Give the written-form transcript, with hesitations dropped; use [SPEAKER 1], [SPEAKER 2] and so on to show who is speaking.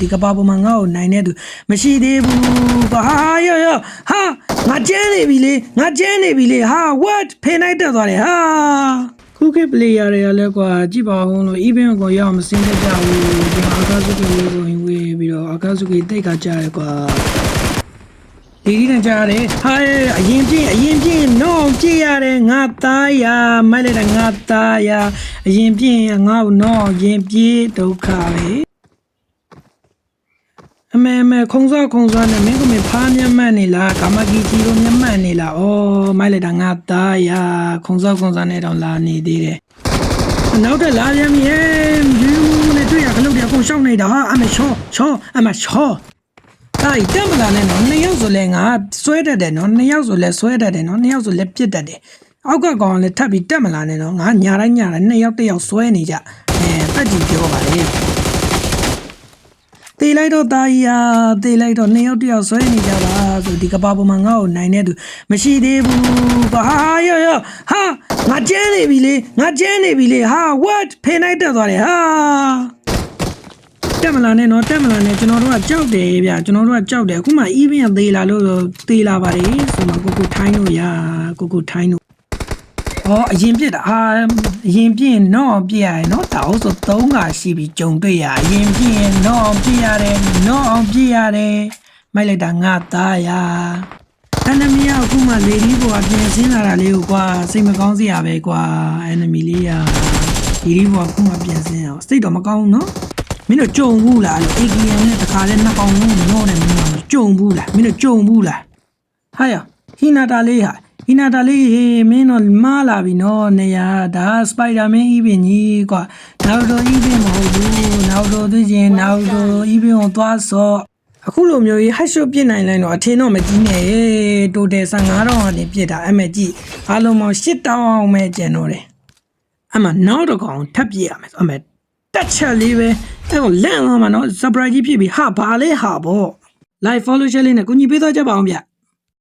[SPEAKER 1] ဒီကဘာပေါ်မှာငါ့ကိုနိုင်နေသူမရှိသေးဘူးကွာဟာယောဟာငါကျဲနေပြီလေငါကျဲနေပြီလေဟာ what ဖေးနိုင်တက်သွားတယ်ဟာခုခေတ် player တွေကလည်းကွာကြည့်ပါဦးလို့ even ကိုရအောင်မစင်းတတ်ကြဘူးဒီမှာအာကာစုကေကိုဝင်ဝေးပြီးတော့အာကာစုကေတိတ်ကကြရဲကွာဒီနဲ့ကြားတယ်ဟာအရင်ပြင်းနော်ကြည့်ရတယ်ငါသားရမိုက်လိုက်တာငါသားရအရင်ပြင်းငါ့ကိုနော်ရင်ပြေးဒုက္ခပဲအမေခုံစောနဲ့မင်းကမဖားမျက်မှန်နေလားကာမကီကြီးတို့မျက်မှန်နေလားအော်မိုက်လိုက်တာငါသားရခုံစောနဲ့တော့လာနေသေးတယ်နောက်တော့လာပြန်ပြီယူနဲ့တွေ့ရခလုတ်တယ်အခုရှောင်းနေတာဟာအမေချောအမချောအဲ့တက်မလာနဲ့နော်နှစ်ယောက်ဆိုလဲငါဆွဲတတ်တယ်နော်နှစ်ယောက်ဆိုလဲဆွဲတတ်တယ်နော်နှစ်ယောက်ဆိုလဲပြစ်တတ်တယ်အောက်ကကောင်လည်းထပ်ပြီးတက်မလာနဲ့နော်ငါညာတိုင်းနှစ်ယောက်တစ်ယောက်ဆွဲနေကြတက်ကြည့်ပြောပါလေတေးလိုက်တော့တာကြီးဟာတေးလိုက်တော့နှစ်ယောက်တစ်ယောက်ဆွဲနေကြပါဆိုဒီကဘာပေါ်မှာငါ့ကိုနိုင်နေသူမရှိသေးဘူးကွာဟာယောဟာငါကျဲနေပြီလေဟာ what ဖေးနိုင်တက်သွားတယ်ဟာတက်မလာနဲ့နော်တက်မလာနဲ့ကျွန်တော်တို့ကကြောက်တယ်ဗျကျွန်တော်တို့ကကြောက်တယ်အခုမှ even သေးလာလို့သေးလာပါလေဆိုမှကိုထိုင်းလို့ရကိုထိုင်းလို့ဟောအရင်ပြစ်တာဟာအရင်ပြင်းနော်ပြရရနော်တောက်ဆို3ခါရှိပြီကြုံတွေ့ရအရင်ပြင်းနော်ပြရတယ်နော်ပြရတယ်မိုက်လိုက်တာငါသားရenemy ကအခုမှလေဒီဘောကပြင်ဆင်းလာတာလေးကိုကွာစိတ်မကောင်းစရာပဲကွာ enemy လေးရဒီဒီဘောကအခုမှပြင်ဆင်းအောင်စိတ်တော့မကောင်းနော်မင်းတို့ကြုံဘူးလားလို့ AKM နဲ့တခါလဲနှစ်ကောင်လုံးညောနေမင်းတို့ကြုံဘူးလားမင်းတို့ကြုံဘူးလားဟာရဟီနာတာလေးမင်းတို့မားလာပြီနော်နေရဒါစပိုက်ဒါမင်း even ကြီးကွာနောက်တော့ even မဟုတ်ဘူးနောက်တော့သိချင်းနောက်တော့ even ကိုသွားစော့အခုလိုမျိုးကြီး hash shot ပြစ်နိုင်လိုက်တော့အထင်တော့မကြီးနဲ့တိုတယ်15တောင်းကနေပြစ်တာအမေကြည့်အားလုံးပေါင်း8တောင်းအောင်ပဲကျန်တော့တယ်အမနောက်တော့ကောင်ထပ်ပြစ်ရမယ်အမေတက်ချက်လေးပဲအဲ့ကိုလန့်သွားမှာနော် surprise ကြီးဖြစ်ပြီးဟာဘာလဲဟာပေါ့ live follow ချက်လေးနဲ့ကိုကြီးပေးသွားကြပါအောင်ဗျ